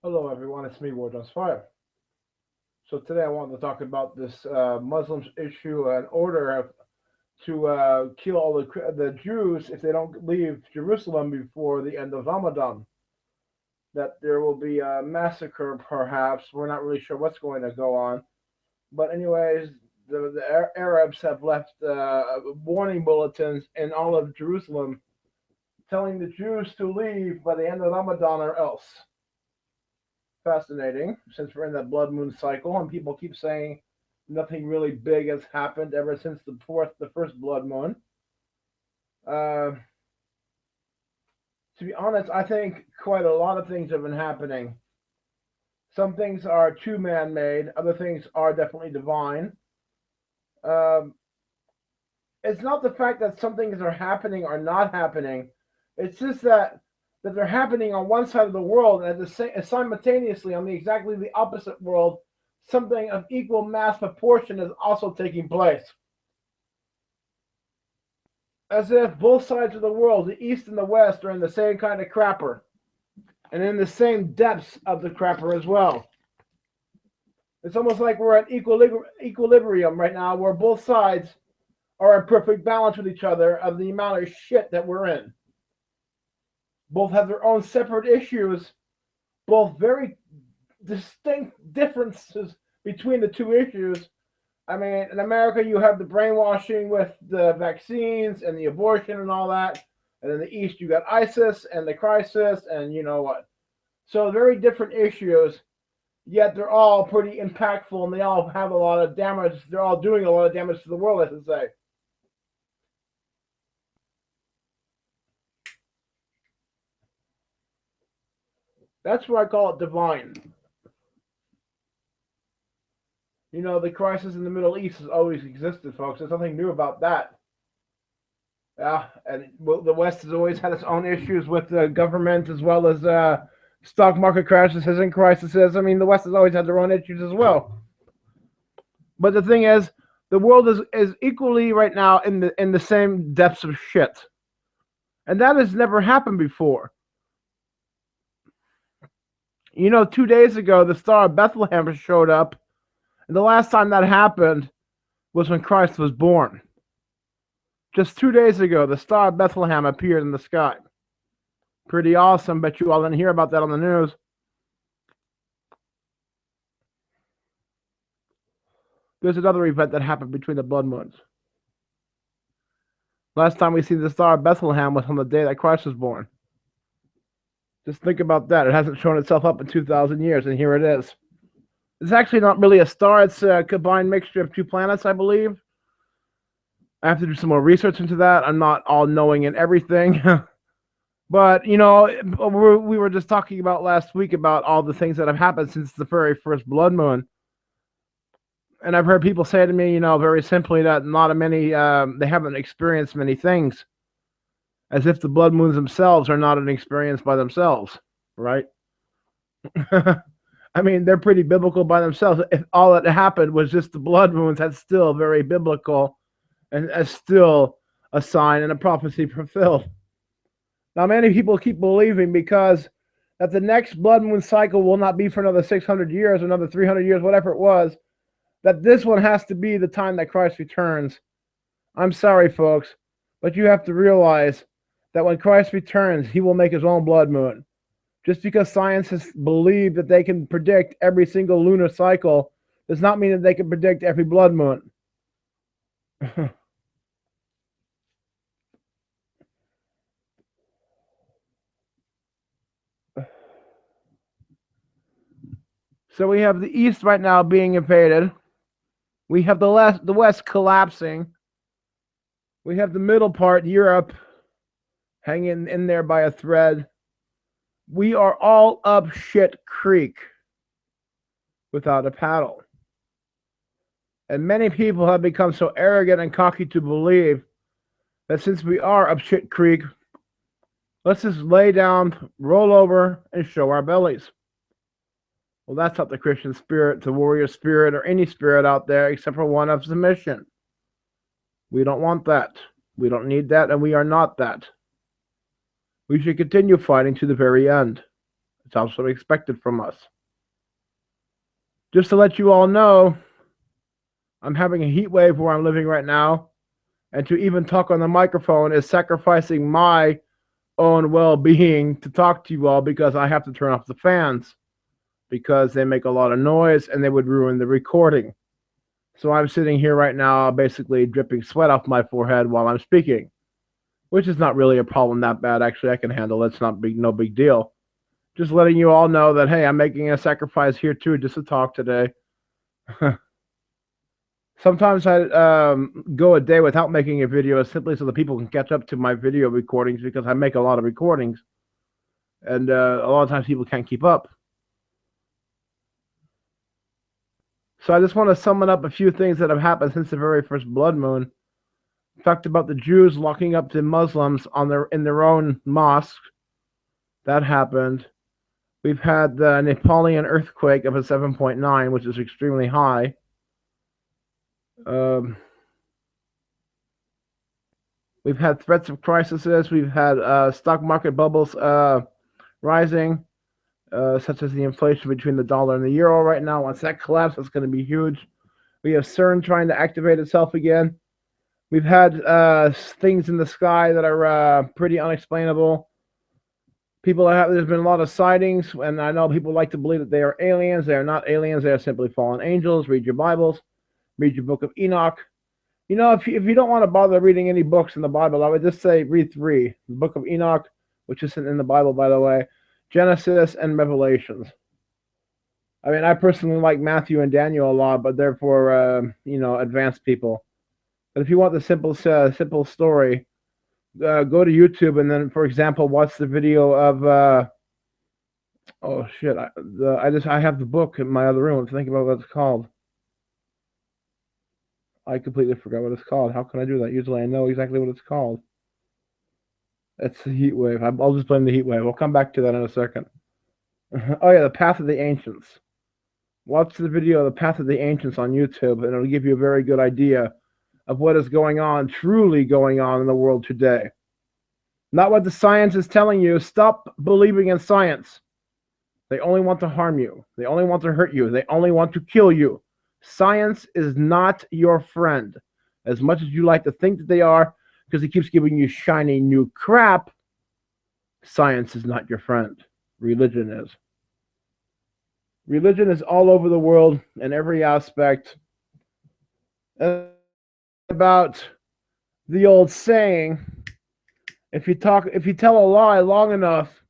Hello, everyone. It's me, War Does Fire. So today I wanted to talk about this Muslims issue an order to kill all the Jews if they don't leave Jerusalem before the end of Ramadan. That there will be a massacre, perhaps. We're not really sure what's going to go on. But anyways, the Arabs have left warning bulletins in all of Jerusalem telling the Jews to leave by the end of Ramadan or else. Fascinating, since we're in that blood moon cycle, and people keep saying nothing really big has happened ever since the first blood moon. Uh, to be honest, I think quite a lot of things have been happening. Some things are too man-made. Other things are definitely divine. Um, it's not the fact that some things are happening or not happening. It's just that they're happening on one side of the world, and at the same, simultaneously on the exactly the opposite world, something of equal mass proportion is also taking place. As if both sides of the world, the East and the West, are in the same kind of crapper, and in the same depths of the crapper as well. It's almost like we're at equilibrium right now, where both sides are in perfect balance with each other of the amount of shit that we're in. Both have their own separate issues, both very distinct differences between the two issues. I mean, in America, you have the brainwashing with the vaccines and the abortion and all that. And in the East, you got ISIS and the crisis and you know what. So, very different issues, yet they're all pretty impactful and they all have a lot of damage. They're all doing a lot of damage to the world, I should say. That's why I call it divine. You know, the crisis in the Middle East has always existed, folks. There's nothing new about that. Yeah, and the West has always had its own issues with the government as well as stock market crashes and crises. I mean, the West has always had their own issues as well. But the thing is, the world is equally right now in the same depths of shit, and that has never happened before. You know, 2 days ago, the Star of Bethlehem showed up, and the last time that happened was when Christ was born. Just 2 days ago, the Star of Bethlehem appeared in the sky. Pretty awesome. Bet you all didn't hear about that on the news. There's another event that happened between the blood moons. Last time we see the Star of Bethlehem was on the day that Christ was born. Just think about that. It hasn't shown itself up in 2,000 years, and here it is. It's actually not really a star. It's a combined mixture of two planets, I believe. I have to do some more research into that. I'm not all knowing in everything. But, you know, we were just talking about last week about all the things that have happened since the very first blood moon. And I've heard people say to me, you know, very simply that not many, they haven't experienced many things, as if the blood moons themselves are not an experience by themselves, right? I mean, they're pretty biblical by themselves. If all that happened was just the blood moons, that's still very biblical and as still a sign and a prophecy fulfilled. Now, many people keep believing because that the next blood moon cycle will not be for another 600 years, another 300 years, whatever it was, that this one has to be the time that Christ returns. I'm sorry, folks, but you have to realize that when Christ returns, he will make his own blood moon. Just because scientists believe that they can predict every single lunar cycle does not mean that they can predict every blood moon. So we have the East right now being invaded. We have the West collapsing. We have the middle part, Europe, hanging in there by a thread. We are all up shit creek without a paddle. And many people have become so arrogant and cocky to believe that since we are up shit creek, let's just lay down, roll over, and show our bellies. Well, that's not the Christian spirit, the warrior spirit, or any spirit out there except for one of submission. We don't want that. We don't need that, and we are not that. We should continue fighting to the very end. It's also expected from us. Just to let you all know, I'm having a heat wave where I'm living right now, and to even talk on the microphone is sacrificing my own well-being to talk to you all, because I have to turn off the fans because they make a lot of noise and they would ruin the recording. So I'm sitting here right now basically dripping sweat off my forehead while I'm speaking, which is not really a problem that bad. Actually, I can handle it. It's no big deal. Just letting you all know that, hey, I'm making a sacrifice here too, just to talk today. Sometimes I go a day without making a video simply so that people can catch up to my video recordings, because I make a lot of recordings, and a lot of times people can't keep up. So I just want to sum up a few things that have happened since the very first blood moon. Talked about the Jews locking up the Muslims in their own mosque. That happened. We've had the Nepalian earthquake of a 7.9, which is extremely high. We've had threats of crises. We've had stock market bubbles rising, such as the inflation between the dollar and the euro right now. Once that collapses, it's going to be huge. We have CERN trying to activate itself again. We've had things in the sky that are pretty unexplainable. There's been a lot of sightings, and I know people like to believe that they are aliens. They are not aliens. They are simply fallen angels. Read your Bibles. Read your Book of Enoch. You know, if you don't want to bother reading any books in the Bible, I would just say read 3. The Book of Enoch, which isn't in the Bible, by the way, Genesis, and Revelations. I mean, I personally like Matthew and Daniel a lot, but therefore, advanced people. But if you want the simple story, go to YouTube and then, for example, watch the video of oh shit! I have the book in my other room. I'm thinking about what it's called. I completely forgot what it's called. How can I do that? Usually I know exactly what it's called. It's the heat wave. I'll just blame the heat wave. We'll come back to that in a second. Oh yeah, the Path of the Ancients. Watch the video of the Path of the Ancients on YouTube, and it'll give you a very good idea of what is going on, truly going on in the world today. Not what the science is telling you. Stop believing in science. They only want to harm you. They only want to hurt you. They only want to kill you. Science is not your friend. As much as you like to think that they are, because it keeps giving you shiny new crap, science is not your friend. Religion is. Religion is all over the world in every aspect. About the old saying, if you tell a lie long enough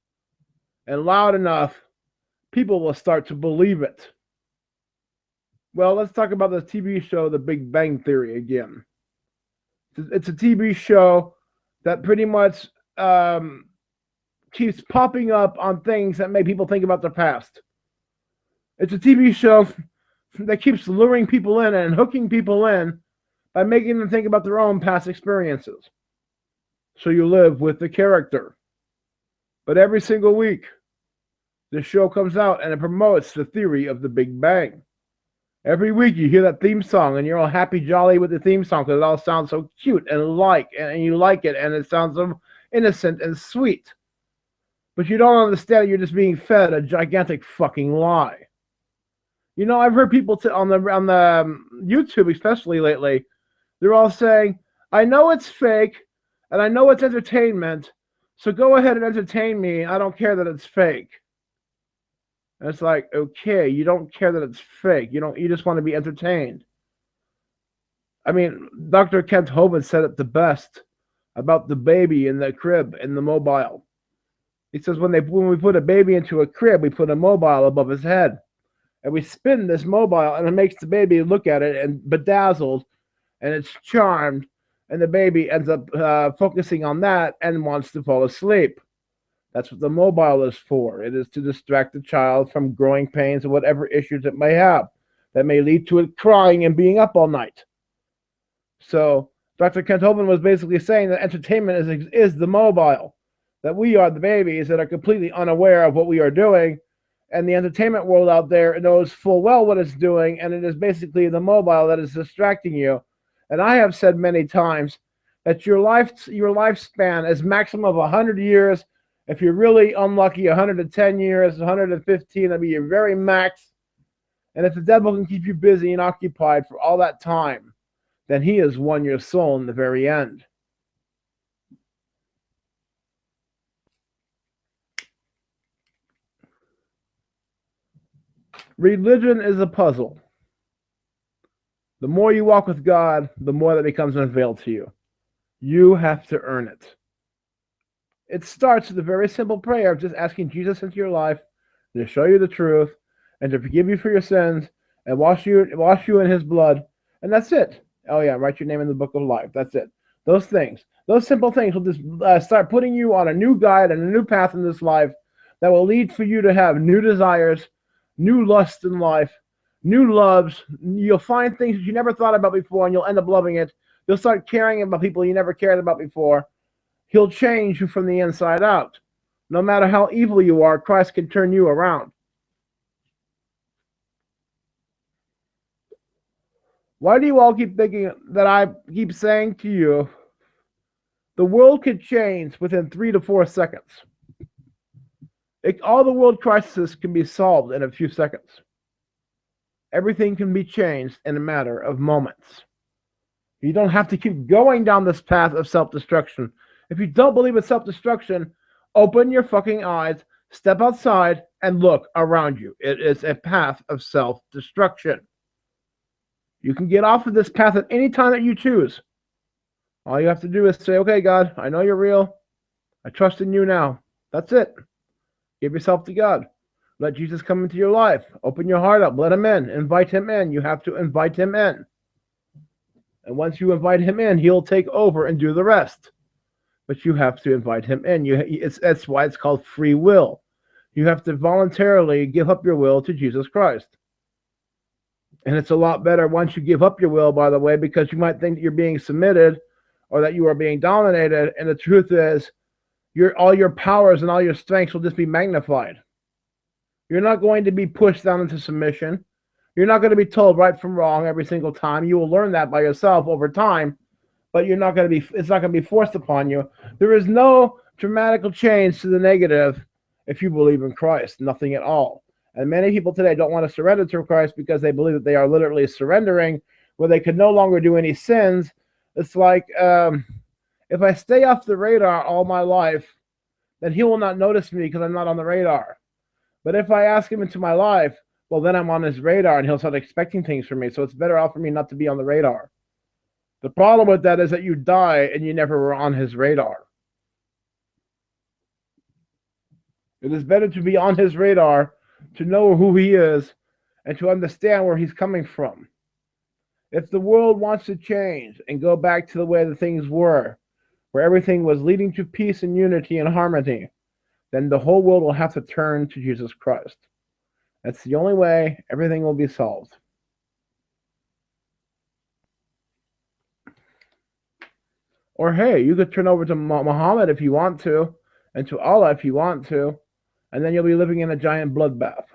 and loud enough, people will start to believe it. Well, let's talk about the TV show The Big Bang Theory again. It's a TV show that pretty much keeps popping up on things that make people think about their past. It's a TV show that keeps luring people in and hooking people in by making them think about their own past experiences. So you live with the character. But every single week, the show comes out and it promotes the theory of the Big Bang. Every week you hear that theme song and you're all happy jolly with the theme song because it all sounds so cute and you like it, and it sounds so innocent and sweet. But you don't understand you're just being fed a gigantic fucking lie. You know, I've heard people on the YouTube, especially lately, they're all saying, I know it's fake and I know it's entertainment, so go ahead and entertain me. I don't care that it's fake. And it's like, okay, you don't care that it's fake. You just want to be entertained. I mean, Dr. Kent Hovind said it the best about the baby in the crib in the mobile. He says when we put a baby into a crib, we put a mobile above his head. And we spin this mobile, and it makes the baby look at it and bedazzled, and it's charmed, and the baby ends up focusing on that and wants to fall asleep. That's what the mobile is for. It is to distract the child from growing pains or whatever issues it may have that may lead to it crying and being up all night. So Dr. Kent Hovind was basically saying that entertainment is the mobile, that we are the babies that are completely unaware of what we are doing, and the entertainment world out there knows full well what it's doing, and it is basically the mobile that is distracting you. And I have said many times that your lifespan is maximum of 100 years, If you're really unlucky, 110 years, 115, that'll be your very max. And if the devil can keep you busy and occupied for all that time, then he has won your soul in the very end. Religion is a puzzle. The more you walk with God, the more that becomes unveiled to you. You have to earn it. It starts with a very simple prayer of just asking Jesus into your life to show you the truth and to forgive you for your sins and wash you in his blood. And that's it. Oh yeah, write your name in the book of life. That's it. Those things, those simple things will just start putting you on a new guide and a new path in this life that will lead for you to have new desires, new lusts in life, new loves. You'll find things that you never thought about before and you'll end up loving it. You'll start caring about people you never cared about before. He'll change you from the inside out. No matter how evil you are, Christ can turn you around. Why do you all keep thinking that I keep saying to you, the world could change within 3 to 4 seconds? All the world crises can be solved in a few seconds. Everything can be changed in a matter of moments. You don't have to keep going down this path of self-destruction. If you don't believe in self-destruction, open your fucking eyes, step outside, and look around you. It is a path of self-destruction. You can get off of this path at any time that you choose. All you have to do is say, okay, God, I know you're real. I trust in you now. That's it. Give yourself to God. Let Jesus come into your life. Open your heart up. Let him in. Invite him in. You have to invite him in. And once you invite him in, he'll take over and do the rest. But you have to invite him in. That's why it's called free will. You have to voluntarily give up your will to Jesus Christ. And it's a lot better once you give up your will, by the way, because you might think that you're being submitted or that you are being dominated. And the truth is, all your powers and all your strengths will just be magnified. You're not going to be pushed down into submission. You're not going to be told right from wrong every single time. You will learn that by yourself over time, but it's not going to be forced upon you. There is no dramatical change to the negative if you believe in Christ, nothing at all. And many people today don't want to surrender to Christ because they believe that they are literally surrendering, where they can no longer do any sins. It's like, if I stay off the radar all my life, then he will not notice me because I'm not on the radar. But if I ask him into my life, well, then I'm on his radar and he'll start expecting things from me. So it's better off for me not to be on the radar. The problem with that is that you die and you never were on his radar. It is better to be on his radar, to know who he is, and to understand where he's coming from. If the world wants to change and go back to the way the things were, where everything was leading to peace and unity and harmony, then the whole world will have to turn to Jesus Christ. That's the only way everything will be solved. Or hey, you could turn over to Muhammad if you want to, and to Allah if you want to, and then you'll be living in a giant bloodbath.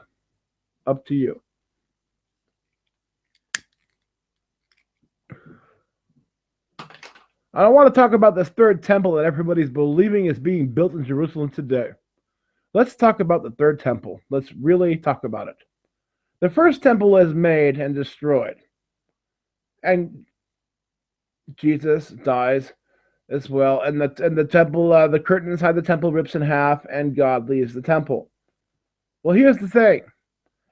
Up to you. I don't want to talk about this third temple that everybody's believing is being built in Jerusalem today. Let's talk about the third temple. Let's really talk about it. The first temple is made and destroyed. And Jesus dies as well. And the temple, the curtain inside the temple rips in half, and God leaves the temple. Well, here's the thing.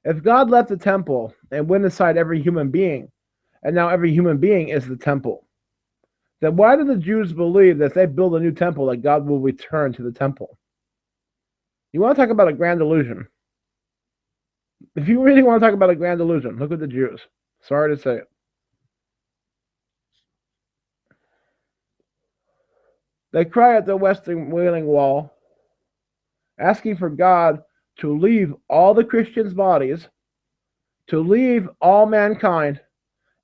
If God left the temple and went inside every human being, and now every human being is the temple, then why do the Jews believe that if they build a new temple, that God will return to the temple? You want to talk about a grand illusion? If you really want to talk about a grand illusion, look at the Jews. Sorry to say it. They cry at the Western Wailing Wall, asking for God to leave all the Christians' bodies, to leave all mankind,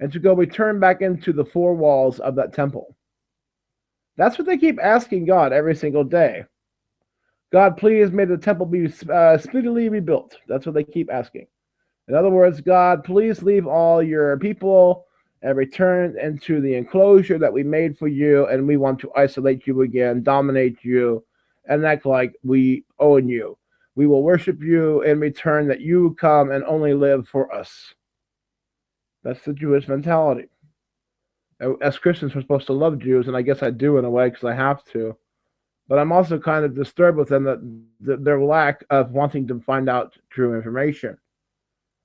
and to go return back into the four walls of that temple. That's what they keep asking God every single day. God, please may the temple be speedily rebuilt. That's what they keep asking. In other words, God, please leave all your people and return into the enclosure that we made for you, and we want to isolate you again, dominate you, and act like we own you. We will worship you in return that you come and only live for us. That's the Jewish mentality. As Christians, we're supposed to love Jews, and I guess I do in a way because I have to. But I'm also kind of disturbed with them that their lack of wanting to find out true information.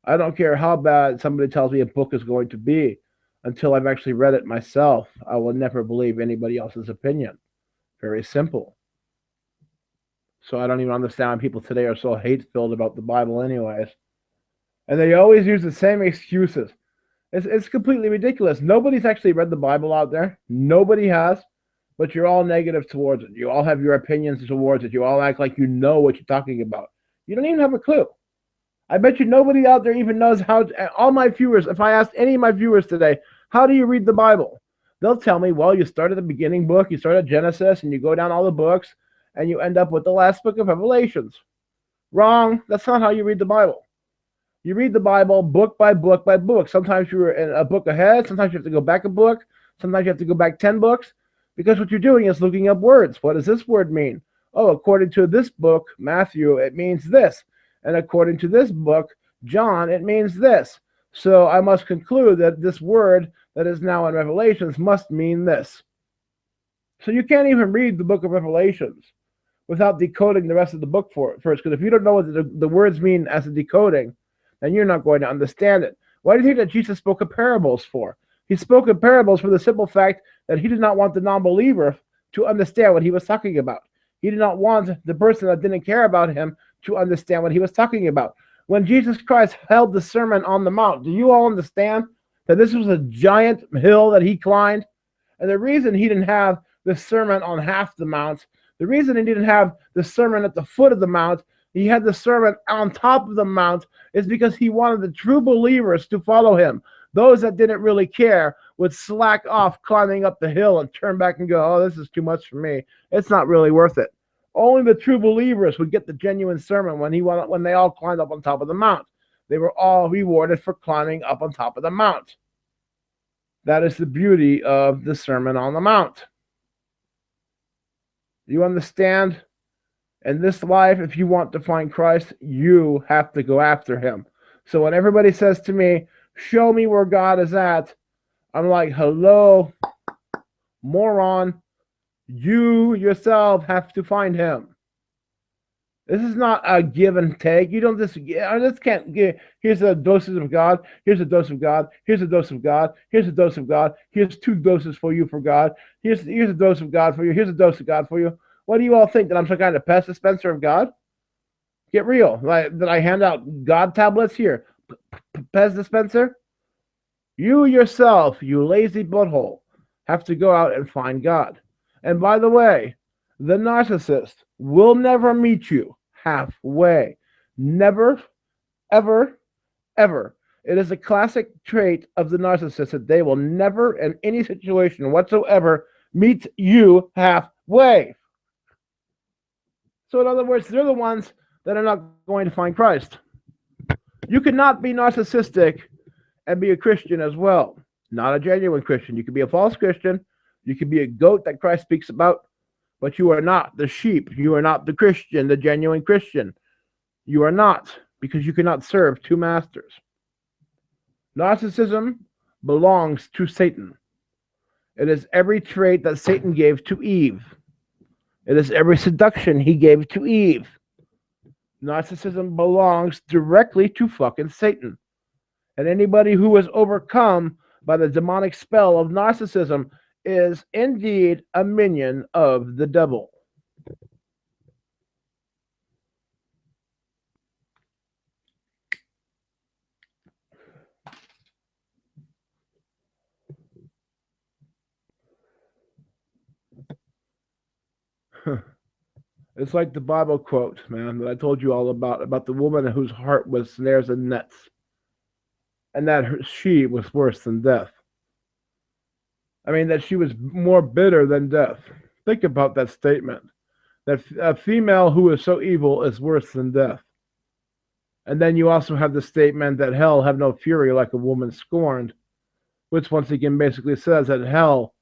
I don't care how bad somebody tells me a book is going to be until I've actually read it myself. I will never believe anybody else's opinion. Very simple. So I don't even understand why people today are so hate-filled about the Bible anyways. And they always use the same excuses. It's completely ridiculous. Nobody's actually read the Bible out there. Nobody has. But you're all negative towards it. You all have your opinions towards it. You all act like you know what you're talking about. You don't even have a clue. I bet you nobody out there even knows how. All my viewers, if I asked any of my viewers today, how do you read the Bible? They'll tell me, well, you start at the beginning book, you start at Genesis, and you go down all the books, and you end up with the last book of Revelations. Wrong. That's not how you read the Bible. You read the Bible book by book by book. Sometimes you're in a book ahead. Sometimes you have to go back a book. Sometimes you have to go back 10 books. Because what you're doing is looking up words. What does this word mean? Oh, according to this book, Matthew, it means this. And according to this book, John, it means this. So I must conclude that this word that is now in Revelations must mean this. So you can't even read the book of Revelations without decoding the rest of the book for it first. Because if you don't know what the words mean as a decoding, then you're not going to understand it. Why do you think that Jesus spoke of parables for? He spoke in parables for the simple fact that he did not want the non-believer to understand what he was talking about. He did not want the person that didn't care about him to understand what he was talking about. When Jesus Christ held the Sermon on the Mount, do you all understand that this was a giant hill that he climbed? And the reason he didn't have the sermon on half the mount, the reason he didn't have the sermon at the foot of the mount, he had the sermon on top of the mount, is because he wanted the true believers to follow him. Those that didn't really care would slack off climbing up the hill and turn back and go, oh, this is too much for me. It's not really worth it. Only the true believers would get the genuine sermon when they all climbed up on top of the mount. They were all rewarded for climbing up on top of the mount. That is the beauty of the Sermon on the Mount. You understand? In this life, if you want to find Christ, you have to go after him. So when everybody says to me, show me where God is at, I'm like, hello, moron. You yourself have to find him. This is not a give and take. You don't I just can't give, here's a doses of God, here's a dose of God, here's a dose of God, here's a dose of God, here's 2 doses for you for God, here's a dose of God for you, here's a dose of God for you. What do you all think? That I'm some kind of pest dispenser of God? Get real. Did I hand out God tablets here? Pest dispenser? You yourself, you lazy butthole, have to go out and find God. And by the way, the narcissist will never meet you halfway. Never, ever, ever. It is a classic trait of the narcissist that they will never, in any situation whatsoever, meet you halfway. So in other words, they're the ones that are not going to find Christ. You cannot be narcissistic and be a Christian as well. Not a genuine Christian. You could be a false Christian. You could be a goat that Christ speaks about, but you are not the sheep. You are not the Christian, the genuine Christian. You are not, because you cannot serve 2 masters. Narcissism belongs to Satan. It is every trait that Satan gave to Eve. It is every seduction he gave to Eve. Narcissism belongs directly to fucking Satan. And anybody who is overcome by the demonic spell of narcissism is indeed a minion of the devil. It's like the Bible quote, man, that I told you all about the woman whose heart was snares and nets, and that she was worse than death. I mean, that she was more bitter than death. Think about that statement. That a female who is so evil is worse than death. And then you also have the statement that hell have no fury like a woman scorned, which once again basically says that hell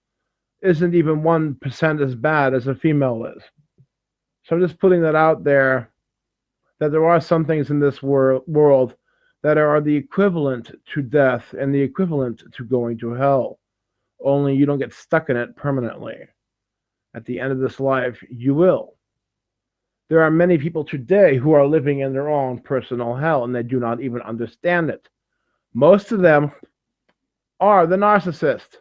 isn't even 1% as bad as a female is. So I'm just putting that out there, that there are some things in this world that are the equivalent to death and the equivalent to going to hell. Only you don't get stuck in it permanently. At the end of this life, you will. There are many people today who are living in their own personal hell and they do not even understand it. Most of them are the narcissist.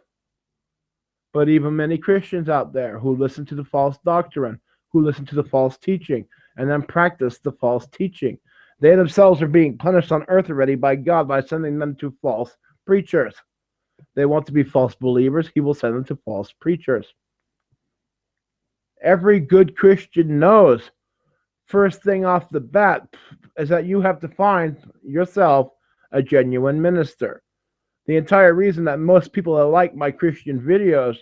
But even many Christians out there who listen to the false doctrine, who listen to the false teaching, and then practice the false teaching, they themselves are being punished on earth already by God by sending them to false preachers. They want to be false believers, He will send them to false preachers. Every good Christian knows, first thing off the bat, is that you have to find yourself a genuine minister. The entire reason that most people that like my Christian videos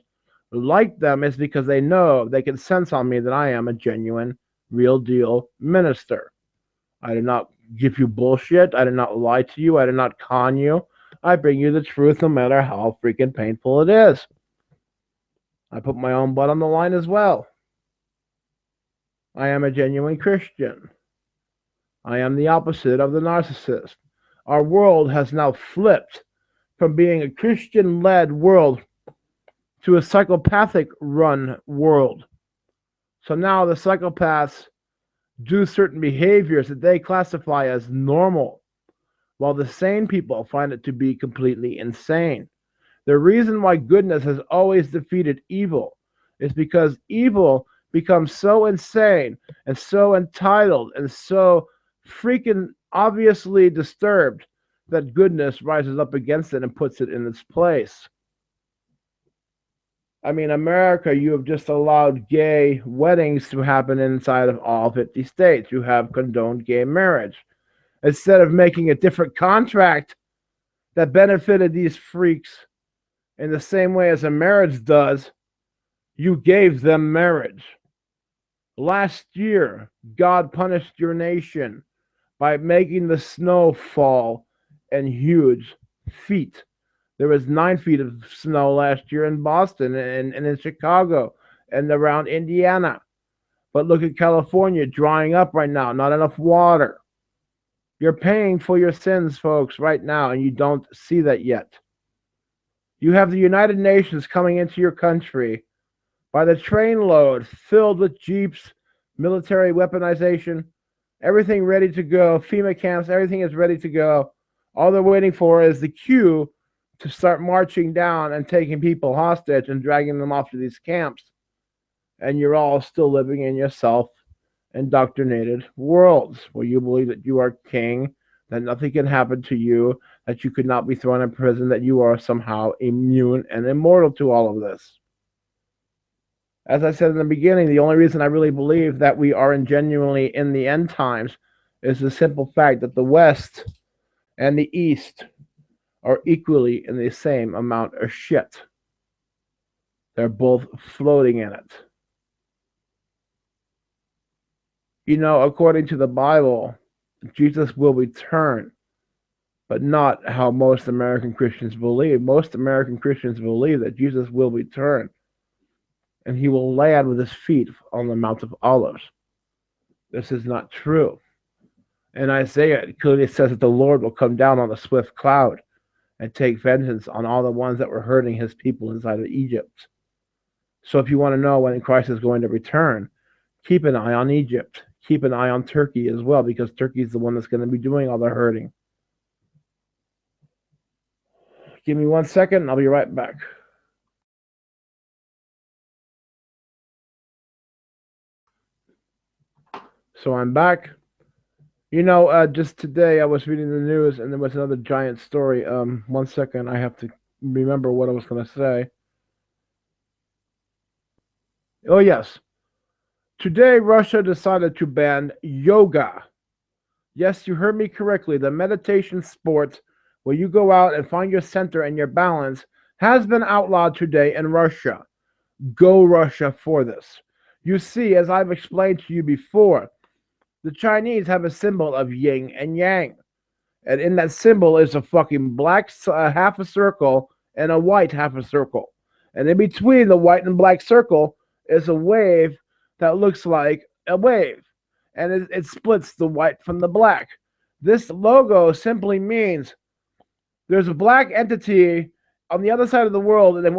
like them is because they know, they can sense on me that I am a genuine, real deal minister. I do not give you bullshit. I do not lie to you. I do not con you. I bring you the truth no matter how freaking painful it is. I put my own butt on the line as well. I am a genuine Christian. I am the opposite of the narcissist. Our world has now flipped from being a Christian-led world to a psychopathic-run world. So now the psychopaths do certain behaviors that they classify as normal, while the sane people find it to be completely insane. The reason why goodness has always defeated evil is because evil becomes so insane and so entitled and so freaking obviously disturbed that goodness rises up against it and puts it in its place. I mean, America, you have just allowed gay weddings to happen inside of all 50 states. You have condoned gay marriage. Instead of making a different contract that benefited these freaks in the same way as a marriage does, you gave them marriage. Last year, God punished your nation by making the snow fall in huge feet. There was 9 feet of snow last year in Boston and in Chicago and around Indiana. But look at California drying up right now, not enough water. You're paying for your sins, folks, right now, and you don't see that yet. You have the United Nations coming into your country by the trainload, filled with jeeps, military weaponization, everything ready to go, FEMA camps, everything is ready to go. All they're waiting for is the cue to start marching down and taking people hostage and dragging them off to these camps. And you're all still living in your self-indoctrinated worlds where you believe that you are king, that nothing can happen to you, that you could not be thrown in prison, that you are somehow immune and immortal to all of this. As I said in the beginning, the only reason I really believe that we are genuinely in the end times is the simple fact that the West and the East are equally in the same amount of shit. They're both floating in it. You know, according to the Bible, Jesus will return, but not how most American Christians believe. Most American Christians believe that Jesus will return, and he will land with his feet on the Mount of Olives. This is not true. In Isaiah, it clearly says that the Lord will come down on a swift cloud and take vengeance on all the ones that were hurting his people inside of Egypt. So if you want to know when Christ is going to return, keep an eye on Egypt. Keep an eye on Turkey as well, because Turkey is the one that's going to be doing all the hurting. Give me 1 second and I'll be right back. So I'm back. You know, just today I was reading the news and there was another giant story. 1 second, I have to remember what I was going to say. Oh, yes. Today, Russia decided to ban yoga. Yes, you heard me correctly. The meditation sport where you go out and find your center and your balance has been outlawed today in Russia. Go Russia for this. You see, as I've explained to you before, the Chinese have a symbol of yin and yang. And in that symbol is a fucking black half a circle and a white half a circle. And in between the white and black circle is a wave that looks like a wave, and it splits the white from the black. This logo simply means there's a black entity on the other side of the world, and then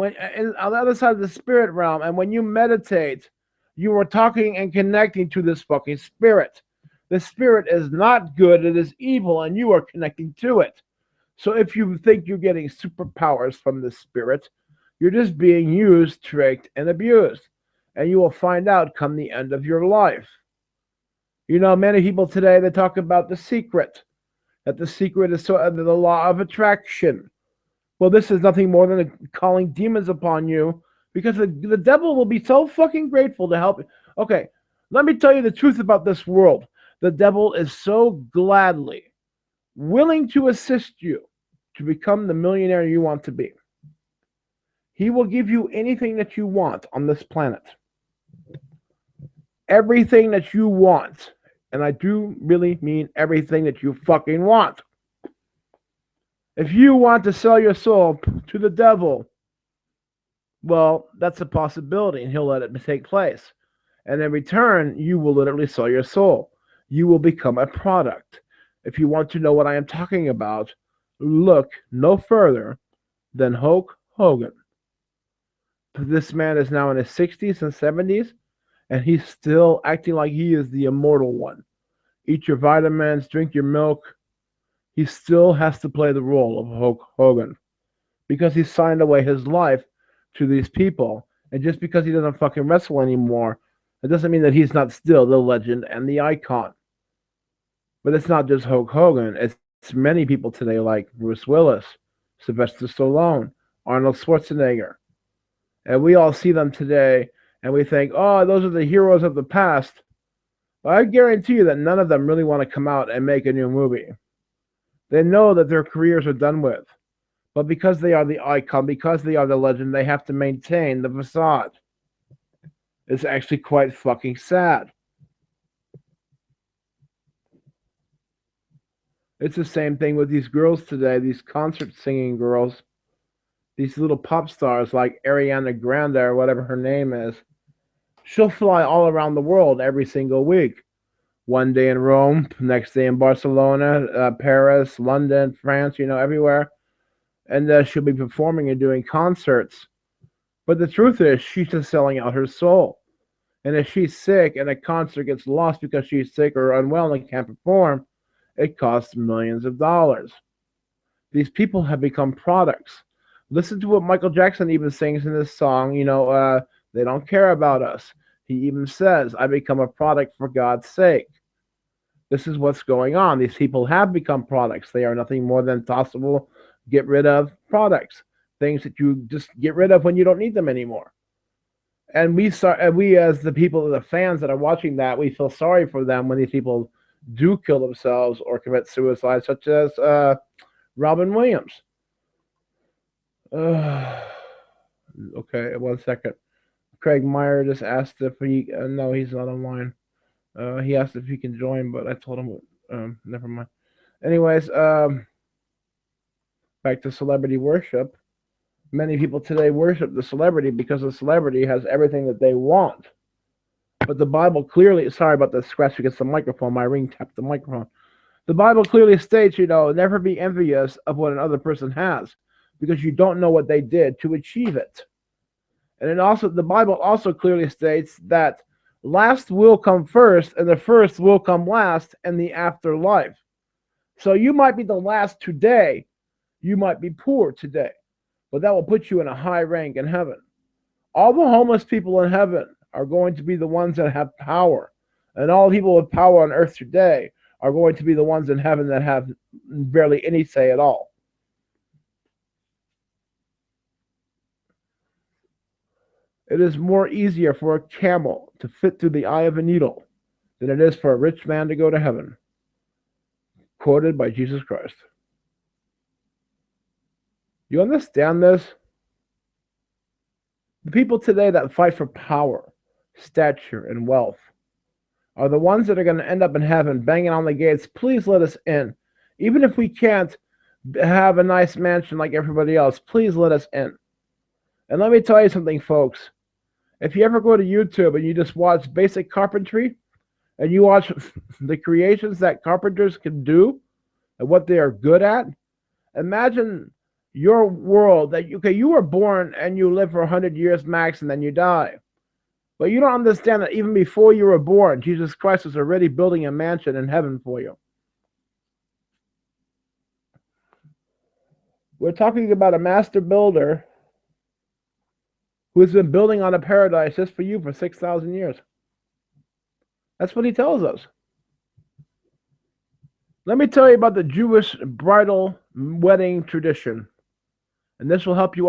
on the other side of the spirit realm, and when you meditate, you are talking and connecting to this fucking spirit. The spirit is not good, it is evil, and you are connecting to it. So if you think you're getting superpowers from the spirit, you're just being used, tricked, and abused. And you will find out come the end of your life. You know, many people today, they talk about the secret, that the secret is sort of the law of attraction. Well, this is nothing more than calling demons upon you, because the devil will be so fucking grateful to help you. Okay, let me tell you the truth about this world. The devil is so gladly willing to assist you to become the millionaire you want to be. He will give you anything that you want on this planet. Everything that you want. And I do really mean everything that you fucking want. If you want to sell your soul to the devil, well, that's a possibility, and he'll let it take place. And in return, you will literally sell your soul. You will become a product. If you want to know what I am talking about, look no further than Hulk Hogan. This man is now in his 60s and 70s, and he's still acting like he is the immortal one. Eat your vitamins, drink your milk. He still has to play the role of Hulk Hogan because he signed away his life to these people. And just because he doesn't fucking wrestle anymore, it doesn't mean that he's not still the legend and the icon. But it's not just Hulk Hogan. It's many people today like Bruce Willis, Sylvester Stallone, Arnold Schwarzenegger. And we all see them today and we think, oh, those are the heroes of the past. Well, I guarantee you that none of them really want to come out and make a new movie. They know that their careers are done with. But because they are the icon, because they are the legend, they have to maintain the facade. It's actually quite fucking sad. It's the same thing with these girls today, these concert singing girls, these little pop stars like Ariana Grande or whatever her name is. She'll fly all around the world every single week. One day in Rome, next day in Barcelona, Paris, London, France, everywhere. And she'll be performing and doing concerts. But the truth is, she's just selling out her soul. And if she's sick and a concert gets lost because she's sick or unwell and can't perform, it costs millions of dollars. These people have become products. Listen to what Michael Jackson even sings in this song, they don't care about us. He even says, I become a product for God's sake. This is what's going on. These people have become products. They are nothing more than tossable, get rid of products. Things that you just get rid of when you don't need them anymore. And we as the people, the fans that are watching that, we feel sorry for them when these people do kill themselves or commit suicide, such as Robin Williams. Okay, 1 second. Craig Meyer just asked if he, no, he's not online. He asked if he can join, but I told him, never mind. Anyways, back to celebrity worship. Many people today worship the celebrity because the celebrity has everything that they want. But the Bible clearly, sorry about the scratch against the microphone, my ring tapped the microphone. The Bible clearly states, never be envious of what another person has, because you don't know what they did to achieve it. And then also, the Bible also clearly states that last will come first, and the first will come last in the afterlife. So you might be the last today, you might be poor today, but that will put you in a high rank in heaven. All the homeless people in heaven are going to be the ones that have power, and all people with power on earth today are going to be the ones in heaven that have barely any say at all. It is more easier for a camel to fit through the eye of a needle than it is for a rich man to go to heaven. Quoted by Jesus Christ. You understand this? The people today that fight for power, stature, and wealth are the ones that are going to end up in heaven banging on the gates. Please let us in. Even if we can't have a nice mansion like everybody else, please let us in. And let me tell you something, folks. If you ever go to YouTube and you just watch basic carpentry, and you watch the creations that carpenters can do and what they are good at, imagine your world that okay, you were born and you live for 100 years max and then you die. But you don't understand that even before you were born, Jesus Christ was already building a mansion in heaven for you. We're talking about a master builder who has been building on a paradise just for you for 6,000 years. That's what he tells us. Let me tell you about the Jewish bridal wedding tradition. And this will help you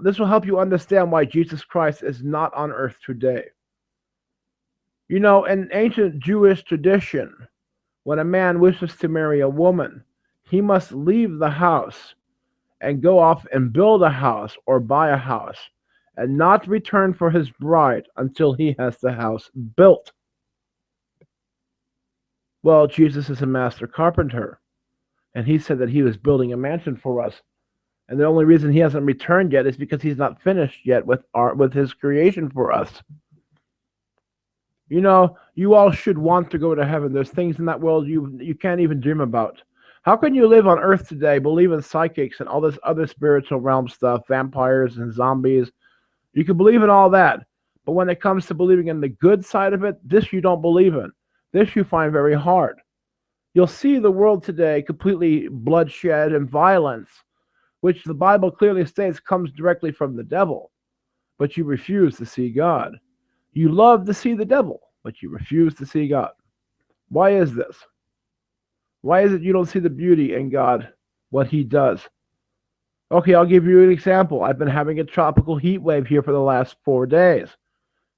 this will help you understand why Jesus Christ is not on earth today. You know, in ancient Jewish tradition, when a man wishes to marry a woman, he must leave the house and go off and build a house or buy a house and not return for his bride until he has the house built. Well, Jesus is a master carpenter, and he said that he was building a mansion for us. And the only reason he hasn't returned yet is because he's not finished yet with his creation for us. You know, you all should want to go to heaven. There's things in that world you can't even dream about. How can you live on earth today, believe in psychics and all this other spiritual realm stuff, vampires and zombies? You can believe in all that. But when it comes to believing in the good side of it, this you don't believe in. This you find very hard. You'll see the world today completely bloodshed and violence, which the Bible clearly states comes directly from the devil. But you refuse to see God. You love to see the devil, but you refuse to see God. Why is this? Why is it you don't see the beauty in God, what he does? Okay, I'll give you an example. I've been having a tropical heat wave here for the last 4 days.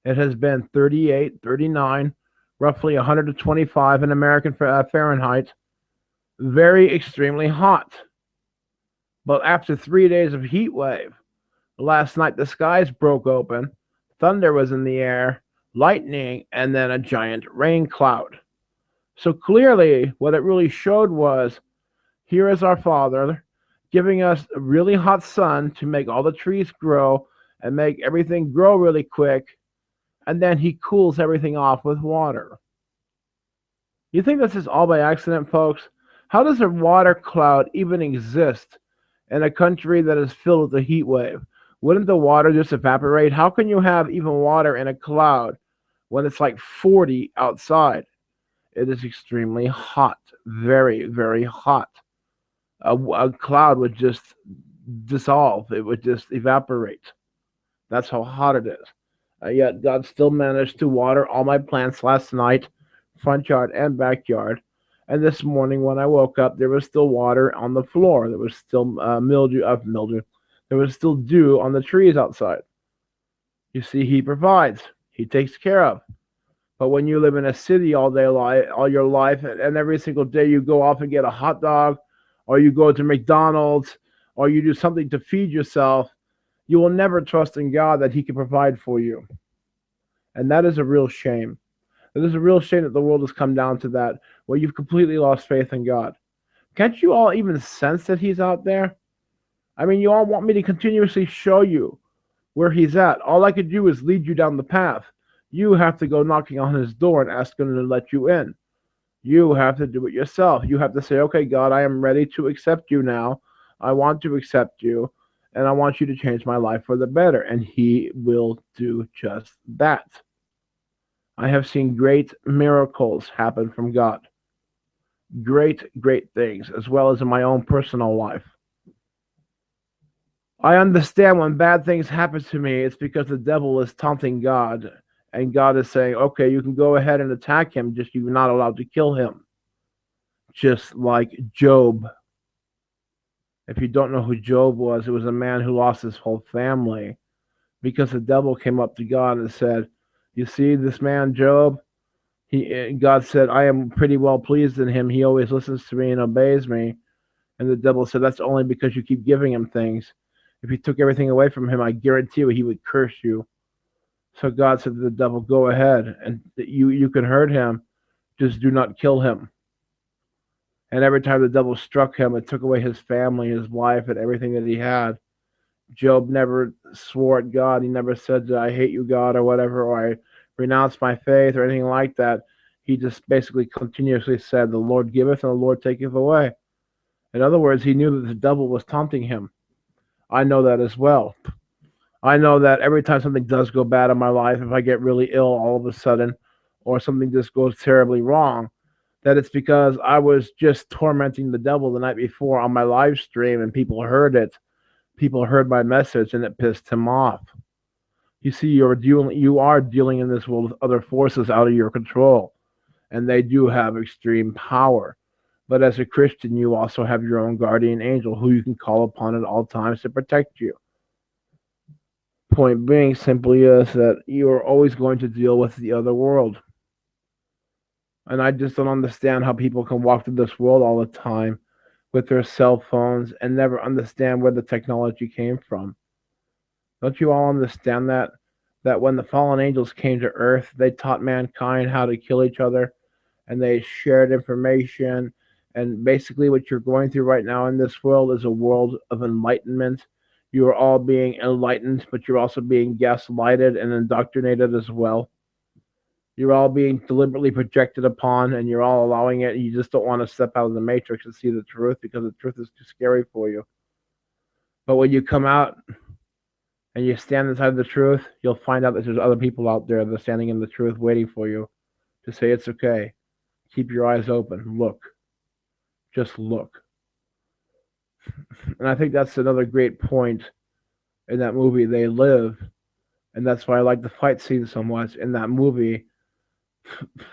It has been 38, 39, roughly 125 in American Fahrenheit. Very extremely hot. But after 3 days of heat wave, last night the skies broke open, thunder was in the air, lightning, and then a giant rain cloud. So clearly, what it really showed was, here is our Father giving us a really hot sun to make all the trees grow and make everything grow really quick, and then he cools everything off with water. You think this is all by accident, folks? How does a water cloud even exist in a country that is filled with a heat wave? Wouldn't the water just evaporate? How can you have even water in a cloud when it's like 40 outside? It is extremely hot, very, very hot. A cloud would just dissolve. It would just evaporate. That's how hot it is. Yet God still managed to water all my plants last night, front yard and backyard. And this morning when I woke up, there was still water on the floor. There was still mildew. There was still dew on the trees outside. You see, he provides. He takes care of. But when you live in a city all your life, and every single day you go off and get a hot dog, or you go to McDonald's, or you do something to feed yourself, you will never trust in God that he can provide for you. And that is a real shame. It is a real shame that the world has come down to that, where you've completely lost faith in God. Can't you all even sense that he's out there? I mean, you all want me to continuously show you where he's at. All I could do is lead you down the path. You have to go knocking on his door and ask him to let you in. You have to do it yourself. You have to say, okay, God, I am ready to accept you now. I want to accept you, and I want you to change my life for the better. And he will do just that. I have seen great miracles happen from God. Great, great things, as well as in my own personal life. I understand when bad things happen to me, it's because the devil is taunting God. And God is saying, okay, you can go ahead and attack him, just you're not allowed to kill him. Just like Job. If you don't know who Job was, it was a man who lost his whole family because the devil came up to God and said, you see this man Job? God said, I am pretty well pleased in him. He always listens to me and obeys me. And the devil said, that's only because you keep giving him things. If you took everything away from him, I guarantee you he would curse you. So God said to the devil, go ahead, and you can hurt him, just do not kill him. And every time the devil struck him, it took away his family, his wife, and everything that he had. Job never swore at God. He never said, I hate you, God, or whatever, or I renounce my faith or anything like that. He just basically continuously said, "The Lord giveth and the Lord taketh away." In other words, he knew that the devil was taunting him. I know that as well. I know that every time something does go bad in my life, if I get really ill all of a sudden, or something just goes terribly wrong, that it's because I was just tormenting the devil the night before on my live stream and people heard it. People heard my message and it pissed him off. You see, you are dealing in this world with other forces out of your control, and they do have extreme power. But as a Christian, you also have your own guardian angel who you can call upon at all times to protect you. Point being simply is that you are always going to deal with the other world. And I just don't understand how people can walk through this world all the time with their cell phones and never understand where the technology came from. Don't you all understand that? That when the fallen angels came to earth, they taught mankind how to kill each other and they shared information. And basically, what you're going through right now in this world is a world of enlightenment. You are all being enlightened, but you're also being gaslighted and indoctrinated as well. You're all being deliberately projected upon, and you're all allowing it. You just don't want to step out of the matrix and see the truth because the truth is too scary for you. But when you come out and you stand inside the truth, you'll find out that there's other people out there that are standing in the truth waiting for you to say it's okay. Keep your eyes open. Look. Just look. And I think that's another great point in that movie, They Live. And that's why I like the fight scene so much. In that movie,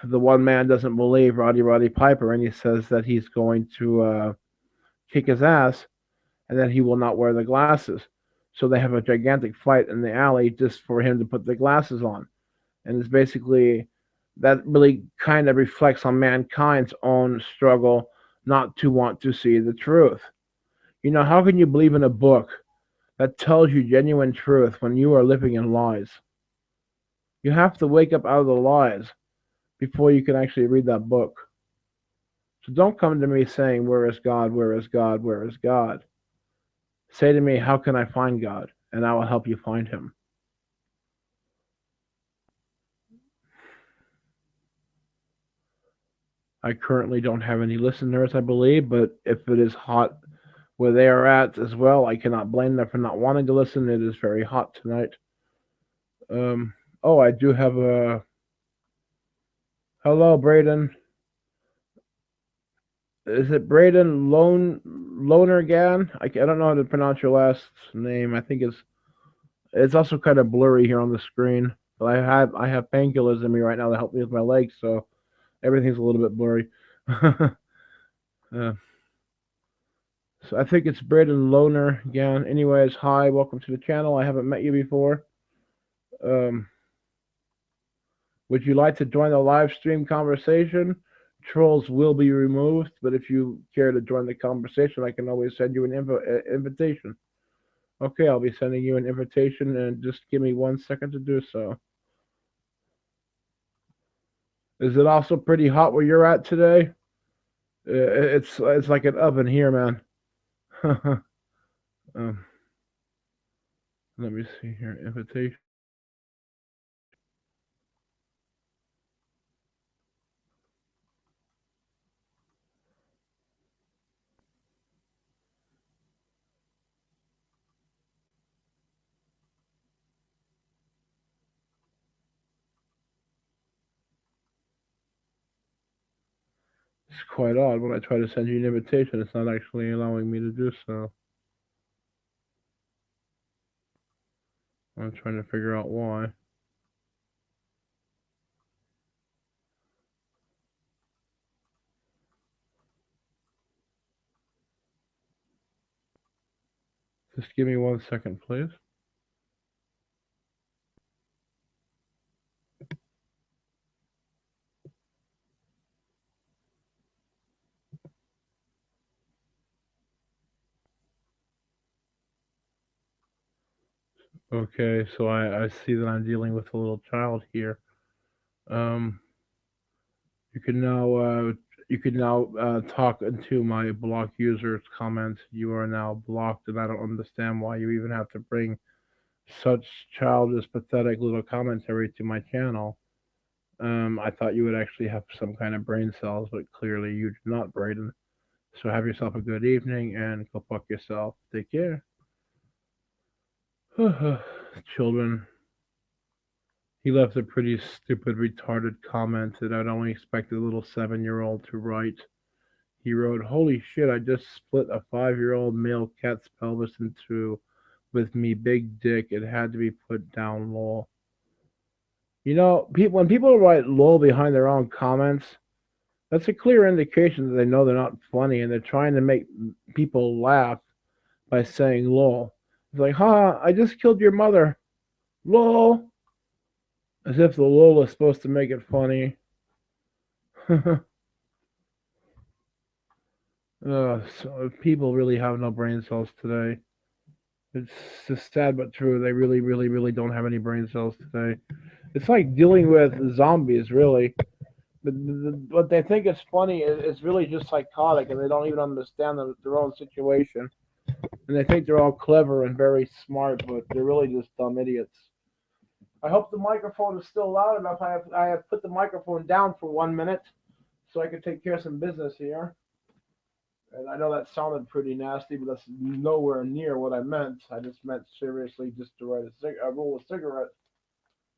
the one man doesn't believe Roddy Piper, and he says that he's going to kick his ass and that he will not wear the glasses. So they have a gigantic fight in the alley just for him to put the glasses on. And it's basically that really kind of reflects on mankind's own struggle not to want to see the truth. You know, how can you believe in a book that tells you genuine truth when you are living in lies? You have to wake up out of the lies before you can actually read that book. So don't come to me saying, "Where is God? Where is God? Where is God?" Say to me, "How can I find God?" And I will help you find him. I currently don't have any listeners, I believe, but if it is hot where they are at as well, I cannot blame them for not wanting to listen. It is very hot tonight. Um, oh, I do have a hello, Braden. Is it Braden Lonergan? I don't know how to pronounce your last name. I think it's also kind of blurry here on the screen. But I have painkillers in me right now to help me with my legs, so everything's a little bit blurry. uh, so I think it's Braden Loner again. Anyways, hi, welcome to the channel. I haven't met you before. Um, would you like to join the live stream conversation? Trolls will be removed, but if you care to join the conversation, I can always send you an invitation. Okay, I'll be sending you an invitation, and just give me 1 second to do so. Is it also pretty hot where you're at today? It's like an oven here, man. um, let me see here. Invitation. It's quite odd when I try to send you an invitation. It's not actually allowing me to do so. I'm trying to figure out why. Just give me 1 second, please. Okay, so I see that I'm dealing with a little child here. Um, you can now talk into my blocked users comments. You are now blocked, and I don't understand why you even have to bring such childish, pathetic little commentary to my channel. I thought you would actually have some kind of brain cells, but clearly you do not, Braden. So have yourself a good evening and go fuck yourself. Take care. Children. He left a pretty stupid, retarded comment that I'd only expect a little 7-year-old to write. He wrote, "Holy shit, I just split a 5-year-old male cat's pelvis in two with me big dick. It had to be put down, lol." When people write lol behind their own comments, that's a clear indication that they know they're not funny and they're trying to make people laugh by saying lol. It's like, haha, I just killed your mother. Lol. As if the lol is supposed to make it funny. So people really have no brain cells today. It's just sad but true. They really, really, really don't have any brain cells today. It's like dealing with zombies, really. What they think is funny is really just psychotic, and they don't even understand their own situation. And they think they're all clever and very smart, but they're really just dumb idiots. I hope the microphone is still loud enough. I have put the microphone down for 1 minute so I can take care of some business here. And I know that sounded pretty nasty, but that's nowhere near what I meant. I just meant seriously just to roll a cigarette,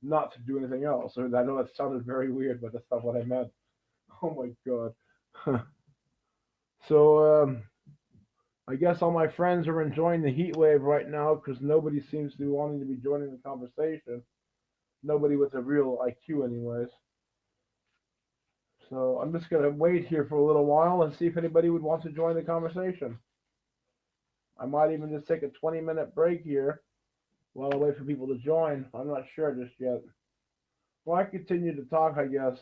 not to do anything else. I know that sounded very weird, but that's not what I meant. Oh my god. So, I guess all my friends are enjoying the heat wave right now because nobody seems to be wanting to be joining the conversation. Nobody with a real IQ, anyways. So I'm just gonna wait here for a little while and see if anybody would want to join the conversation. I might even just take a 20-minute break here while I wait for people to join. I'm not sure just yet. Well, I continue to talk, I guess.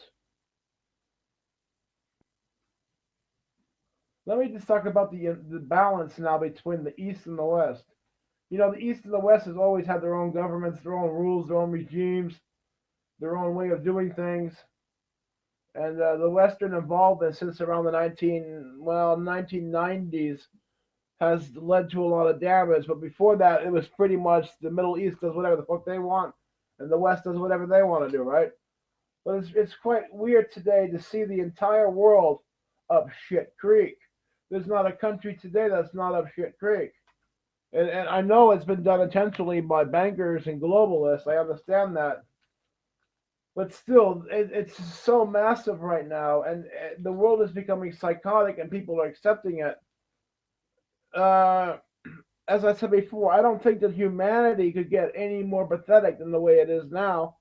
Let me just talk about the balance now between the East and the West. The East and the West has always had their own governments, their own rules, their own regimes, their own way of doing things. And the Western involvement since around the 1990s has led to a lot of damage. But before that, it was pretty much the Middle East does whatever the fuck they want, and the West does whatever they want to do, right? But it's quite weird today to see the entire world up shit creek. There's not a country today that's not up shit creek. And I know it's been done intentionally by bankers and globalists. I understand that. But still, it's so massive right now, and the world is becoming psychotic, and people are accepting it. Uh, as I said before, I don't think that humanity could get any more pathetic than the way it is now.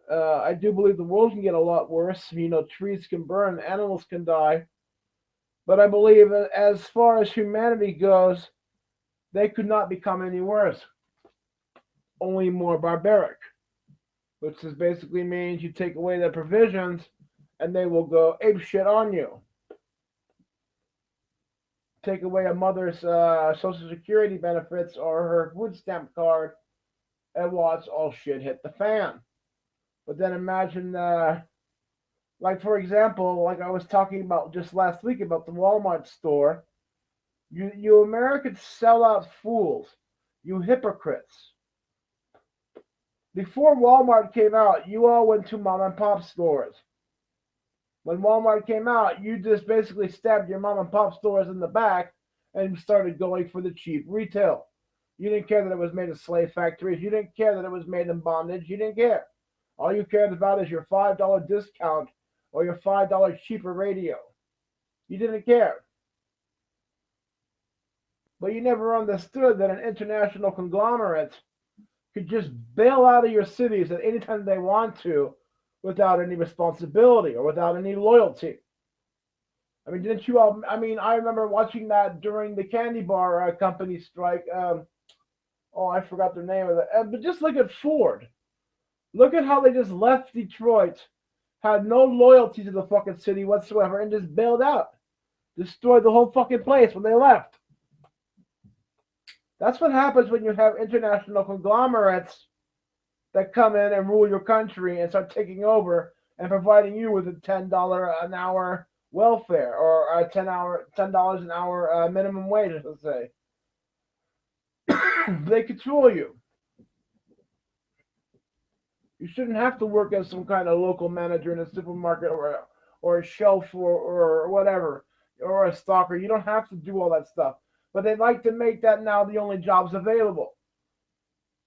I do believe the world can get a lot worse. Trees can burn, animals can die. But I believe that as far as humanity goes, they could not become any worse, only more barbaric, which is basically means you take away their provisions and they will go ape shit on you. Take away a mother's social security benefits or her food stamp card and watch all shit hit the fan. But then imagine, like for example, like I was talking about just last week about the Walmart store. You Americans sell out fools. You hypocrites. Before Walmart came out, you all went to mom and pop stores. When Walmart came out, you just basically stabbed your mom and pop stores in the back and started going for the cheap retail. You didn't care that it was made of slave factories. You didn't care that it was made in bondage. You didn't care. All you cared about is your $5 discount or your $5 cheaper radio. You didn't care. But you never understood that an international conglomerate could just bail out of your cities at any time they want to without any responsibility or without any loyalty. I mean, didn't you all? I mean, I remember watching that during the candy bar company strike. I forgot their name of it. But just look at Ford. Look at how they just left Detroit, had no loyalty to the fucking city whatsoever, and just bailed out. Destroyed the whole fucking place when they left. That's what happens when you have international conglomerates that come in and rule your country and start taking over and providing you with a $10 an hour welfare or a $10 an hour minimum wage, let's say. They control you. You shouldn't have to work as some kind of local manager in a supermarket or a shelf or whatever or a stalker. You don't have to do all that stuff. But they'd like to make that now the only jobs available.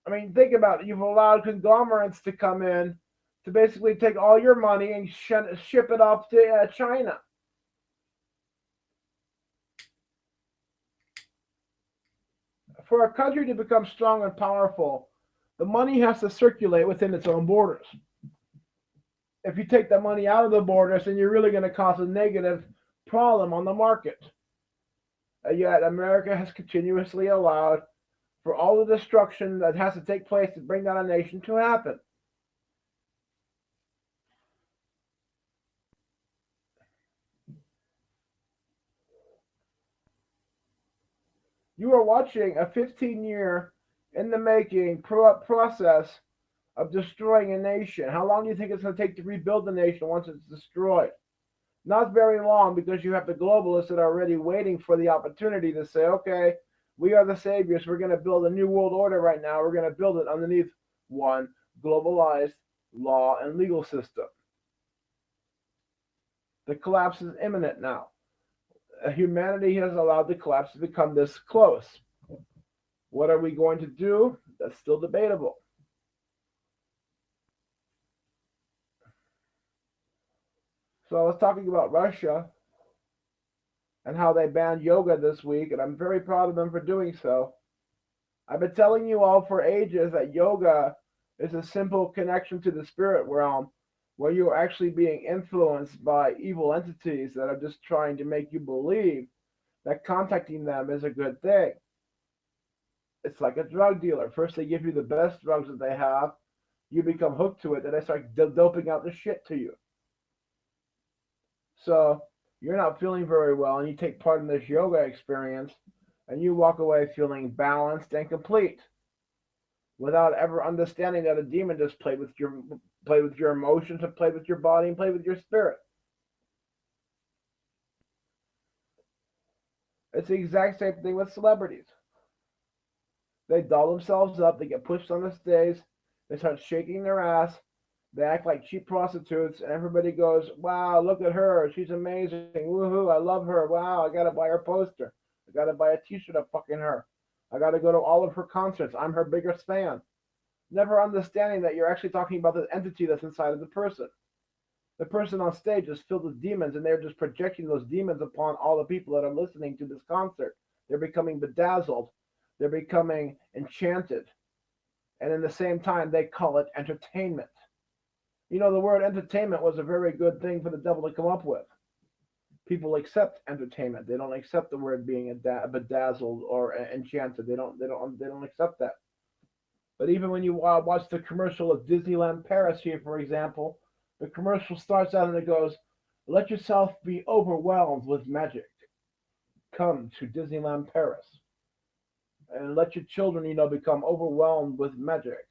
I mean, think about it. You've allowed conglomerates to come in to basically take all your money and ship it off to China. For a country to become strong and powerful, the money has to circulate within its own borders. If you take the money out of the borders, then you're really going to cause a negative problem on the market. Yet America has continuously allowed for all the destruction that has to take place to bring down a nation to happen. You are watching a 15-year in the making process of destroying a nation. How long do you think it's going to take to rebuild the nation once it's destroyed? Not very long, because you have the globalists that are already waiting for the opportunity to say, okay, we are the saviors. We're going to build a new world order right now. We're going to build it underneath one globalized law and legal system. The collapse is imminent now. Humanity has allowed the collapse to become this close. What are we going to do? That's still debatable. So I was talking about Russia and how they banned yoga this week, and I'm very proud of them for doing so. I've been telling you all for ages that yoga is a simple connection to the spirit realm where you're actually being influenced by evil entities that are just trying to make you believe that contacting them is a good thing. It's like a drug dealer. First, they give you the best drugs that they have. You become hooked to it, then they start doping out the shit to you. So you're not feeling very well, and you take part in this yoga experience, and you walk away feeling balanced and complete, without ever understanding that a demon just played with your emotions, and played with your body, and played with your spirit. It's the exact same thing with celebrities. They doll themselves up, they get pushed on the stage, they start shaking their ass, they act like cheap prostitutes, and everybody goes, wow, look at her, she's amazing, woohoo, I love her, wow, I gotta buy her poster, I gotta buy a t-shirt of fucking her, I gotta go to all of her concerts, I'm her biggest fan. Never understanding that you're actually talking about the entity that's inside of the person. The person on stage is filled with demons, and they're just projecting those demons upon all the people that are listening to this concert. They're becoming bedazzled, they're becoming enchanted, and in the same time, they call it entertainment. You know, the word entertainment was a very good thing for the devil to come up with. People accept entertainment. They don't accept the word being bedazzled or enchanted. They don't accept that. But even when you watch the commercial of Disneyland Paris here, for example, the commercial starts out and it goes, "Let yourself be overwhelmed with magic. Come to Disneyland Paris, and let your children, become overwhelmed with magic."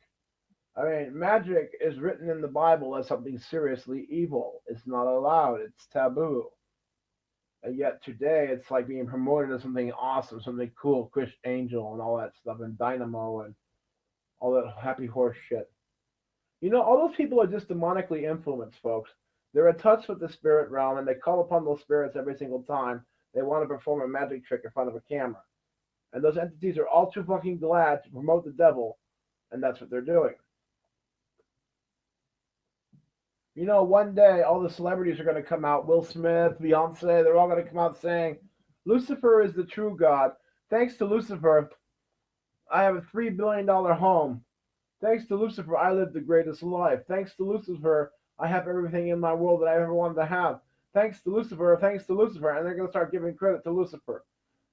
I mean, magic is written in the Bible as something seriously evil. It's not allowed. It's taboo. And yet today, it's like being promoted as something awesome, something cool, Chris Angel and all that stuff, and Dynamo and all that happy horse shit. All those people are just demonically influenced, folks. They're in touch with the spirit realm, and they call upon those spirits every single time they want to perform a magic trick in front of a camera. And those entities are all too fucking glad to promote the devil, and that's what they're doing. One day all the celebrities are going to come out. Will Smith, Beyonce, they're all going to come out saying, Lucifer is the true God. Thanks to Lucifer, I have a $3 billion home. Thanks to Lucifer, I live the greatest life. Thanks to Lucifer, I have everything in my world that I ever wanted to have. Thanks to Lucifer, thanks to Lucifer. And they're going to start giving credit to Lucifer.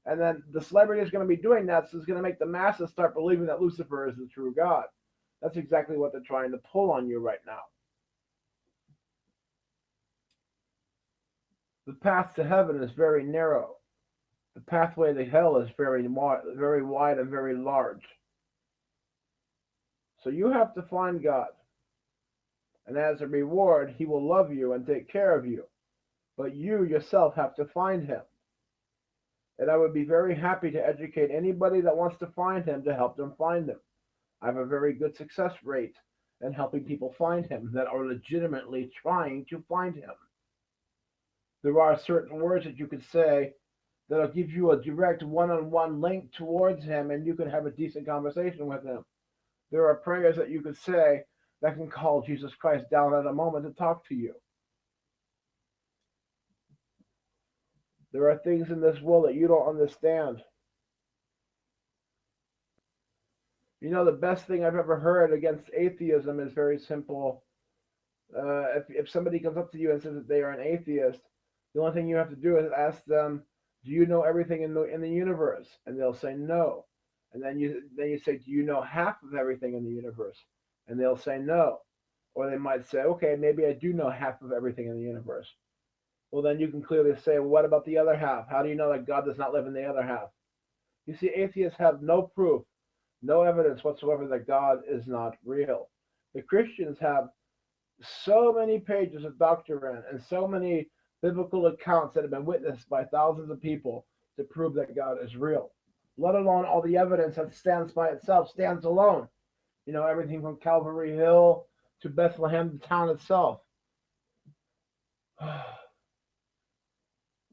And then the celebrity is going to be doing that, so it's going to make the masses start believing that Lucifer is the true God. That's exactly what they're trying to pull on you right now. The path to heaven is very narrow. The pathway to hell is very wide and very large. So you have to find God. And as a reward, he will love you and take care of you. But you yourself have to find him. And I would be very happy to educate anybody that wants to find him to help them find him. I have a very good success rate and helping people find him that are legitimately trying to find him. There are certain words that you could say that'll give you a direct one-on-one link towards him, and you can have a decent conversation with him. There are prayers that you could say that can call Jesus Christ down at a moment to talk to you. There are things in this world that you don't understand. You know, the best thing I've ever heard against atheism is very simple. If somebody comes up to you and says that they are an atheist, the only thing you have to do is ask them, "Do you know everything in the universe?" And they'll say no. And then you say, "Do you know half of everything in the universe?" And they'll say no. Or they might say, "Okay, maybe I do know half of everything in the universe." Well, then you can clearly say, "Well, what about the other half? How do you know that God does not live in the other half?" You see, atheists have no proof, no evidence whatsoever that God is not real. The Christians have so many pages of doctrine and so many biblical accounts that have been witnessed by thousands of people to prove that God is real, let alone all the evidence that stands by itself, stands alone. You know, everything from Calvary Hill to Bethlehem, the town itself.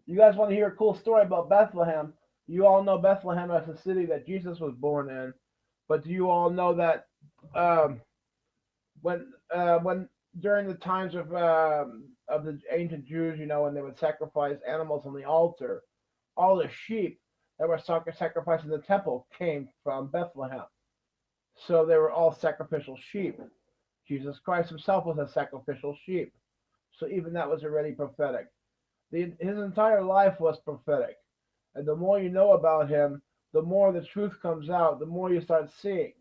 You guys want to hear a cool story about Bethlehem? You all know Bethlehem as the city that Jesus was born in, but do you all know that um, when during the times of the ancient Jews, you know, when they would sacrifice animals on the altar, all the sheep that were sacrificed in the temple came from Bethlehem. So they were all sacrificial sheep. Jesus Christ himself was a sacrificial sheep. So even that was already prophetic. His entire life was prophetic. And the more you know about him, the more the truth comes out, the more you start seeing.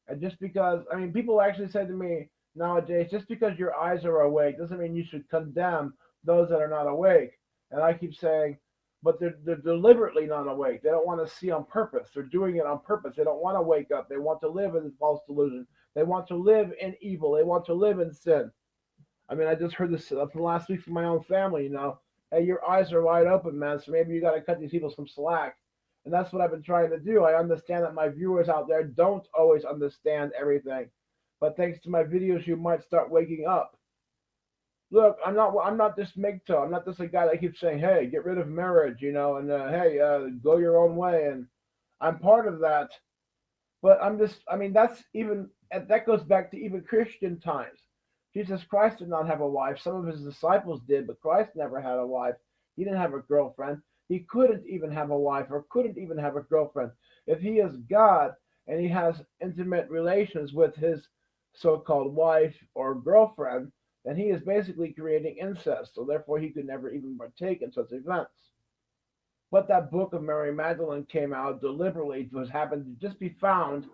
And just because, I mean, people actually say to me nowadays, just because your eyes are awake doesn't mean you should condemn those that are not awake. And I keep saying, but they're deliberately not awake. They don't want to see on purpose. They're doing it on purpose. They don't want to wake up. They want to live in false delusion. They want to live in evil. They want to live in sin. I mean, I just heard this from last week from my own family, you know. Hey, your eyes are wide open, man, so maybe you got to cut these people some slack. And that's what I've been trying to do. I understand that my viewers out there don't always understand everything. But thanks to my videos, you might start waking up. Look, I'm not this MGTOW. I'm not just a guy that keeps saying, hey, get rid of marriage, you know, and hey, go your own way. And I'm part of that. But I mean, that goes back to even Christian times. Jesus Christ did not have a wife. Some of his disciples did, but Christ never had a wife. He didn't have a girlfriend. He couldn't even have a wife or couldn't even have a girlfriend. If he is God and he has intimate relations with his so called wife or girlfriend, then he is basically creating incest. So therefore, he could never even partake in such events. But that book of Mary Magdalene came out deliberately was happened to just be found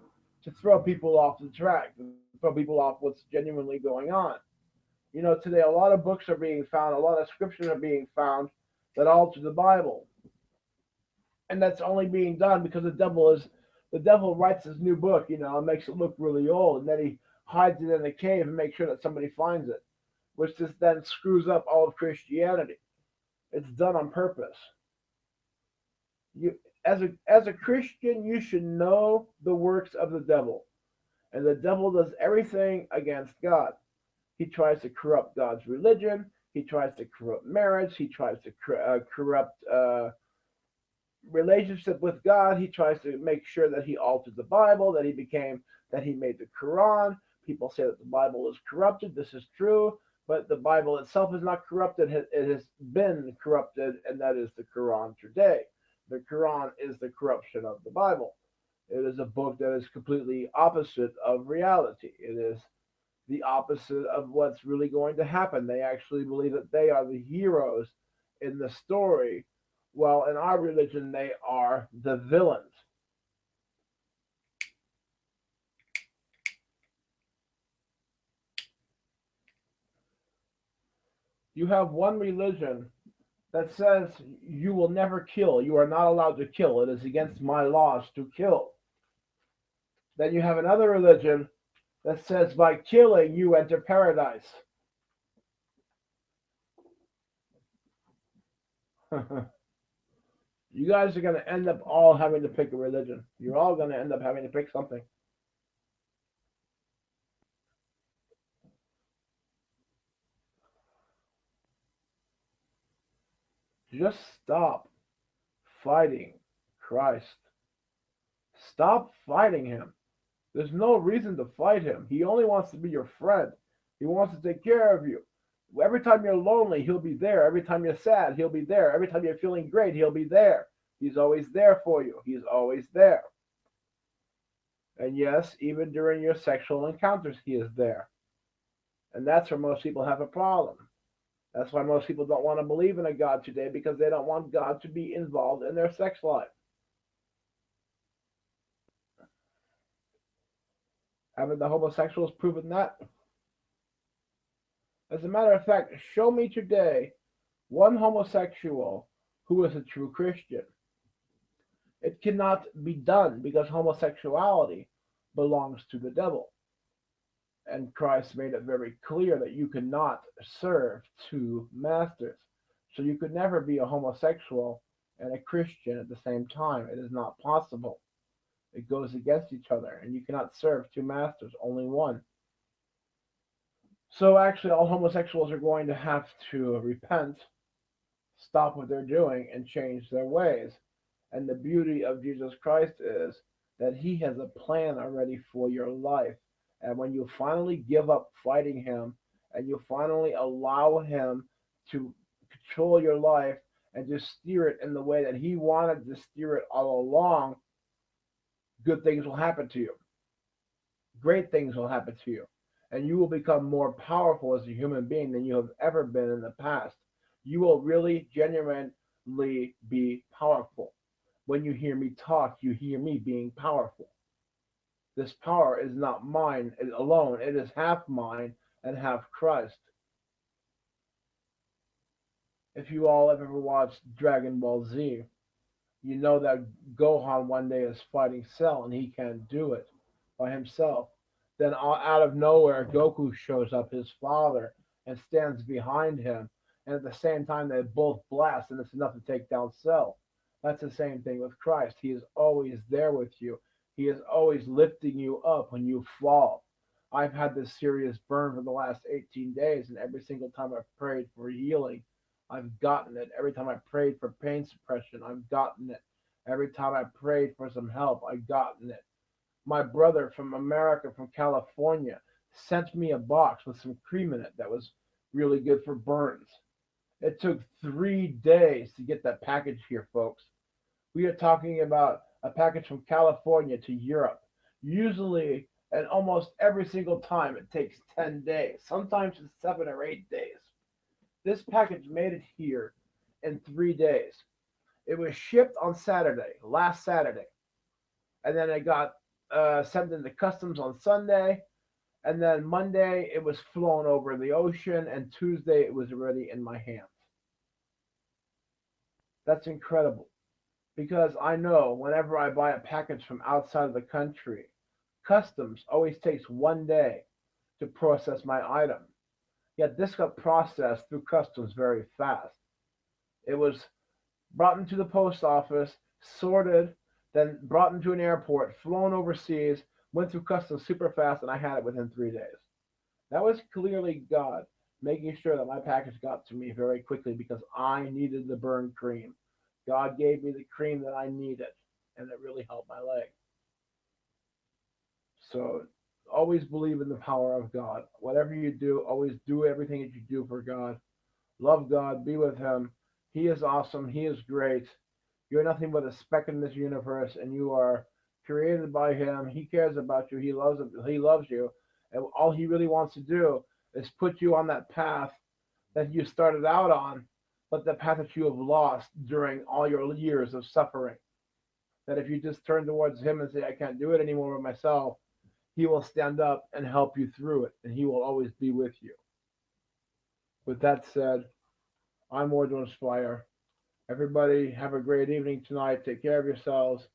to throw people off the track, to throw people off what's genuinely going on. You know, today a lot of books are being found, a lot of scriptures are being found that alter the Bible. And that's only being done because the devil writes his new book, you know, and makes it look really old, and then he hides it in a cave and makes sure that somebody finds it, which just then screws up all of Christianity. It's done on purpose. You as a Christian, you should know the works of the devil. And the devil does everything against God. He tries to corrupt God's religion. He tries to corrupt marriage. He tries to corrupt relationship with God. He tries to make sure that he altered the Bible, that he made the Quran. People say that the Bible is corrupted. This is true, but the Bible itself is not corrupted. It has been corrupted, and that is the Quran today. The Quran is the corruption of the Bible. It is a book that is completely opposite of reality. It is the opposite of what's really going to happen. They actually believe that they are the heroes in the story, while in our religion they are the villains. You have one religion that says you will never kill. You are not allowed to kill. It is against my laws to kill. Then you have another religion that says by killing you enter paradise. You guys are going to end up all having to pick a religion. You're all going to end up having to pick something. Just stop fighting Christ. Stop fighting him. There's no reason to fight him. He only wants to be your friend. He wants to take care of you. Every time you're lonely, he'll be there. Every time you're sad, he'll be there. Every time you're feeling great, he'll be there. He's always there for you. He's always there. And yes, even during your sexual encounters, he is there. And that's where most people have a problem. That's why most people don't want to believe in a God today, because they don't want God to be involved in their sex life. Haven't the homosexuals proven that? As a matter of fact, show me today one homosexual who is a true Christian. It cannot be done because homosexuality belongs to the devil. And Christ made it very clear that you cannot serve two masters. So you could never be a homosexual and a Christian at the same time. It is not possible. It goes against each other, and you cannot serve two masters, only one. So actually, all homosexuals are going to have to repent, stop what they're doing, and change their ways. And the beauty of Jesus Christ is that he has a plan already for your life. And when you finally give up fighting him, and you finally allow him to control your life and just steer it in the way that he wanted to steer it all along, good things will happen to you. Great things will happen to you. And you will become more powerful as a human being than you have ever been in the past. You will really, genuinely be powerful. When you hear me talk, you hear me being powerful. This power is not mine alone. It is half mine and half Christ. If you all have ever watched Dragon Ball Z, you know that Gohan one day is fighting Cell and he can't do it by himself. Then out of nowhere, Goku shows up, his father, and stands behind him. And at the same time, they both blast, and it's enough to take down Cell. That's the same thing with Christ. He is always there with you. He is always lifting you up when you fall. I've had this serious burn for the last 18 days, and every single time I've prayed for healing, I've gotten it. Every time I prayed for pain suppression, I've gotten it. Every time I prayed for some help, I've gotten it. My brother from America, from California, sent me a box with some cream in it that was really good for burns. It took 3 days to get that package here, folks. We are talking about a package from California to Europe. Usually, and almost every single time, it takes 10 days. Sometimes it's 7 or 8 days. This package made it here in 3 days. It was shipped on Saturday, last Saturday. And then it got sent into customs on Sunday. And then Monday, it was flown over the ocean. And Tuesday, it was already in my hands. That's incredible. Because I know whenever I buy a package from outside of the country, customs always takes 1 day to process my item. Yet this got processed through customs very fast. It was brought into the post office, sorted, then brought into an airport, flown overseas, went through customs super fast, and I had it within 3 days. That was clearly God making sure that my package got to me very quickly because I needed the burn cream. God gave me the cream that I needed, and it really helped my leg. So always believe in the power of God. Whatever you do, always do everything that you do for God. Love God, be with him. He is awesome. He is great. You're nothing but a speck in this universe, and you are created by him. He cares about you. He loves you. And all he really wants to do is put you on that path that you started out on, but the path that you have lost during all your years of suffering. That if you just turn towards him and say, I can't do it anymore with myself, he will stand up and help you through it, and he will always be with you. With that said, I'm Wardrobe Spire. Everybody, have a great evening tonight. Take care of yourselves,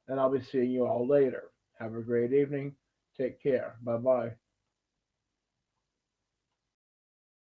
and I'll be seeing you all later. Have a great evening. Take care. Bye-bye.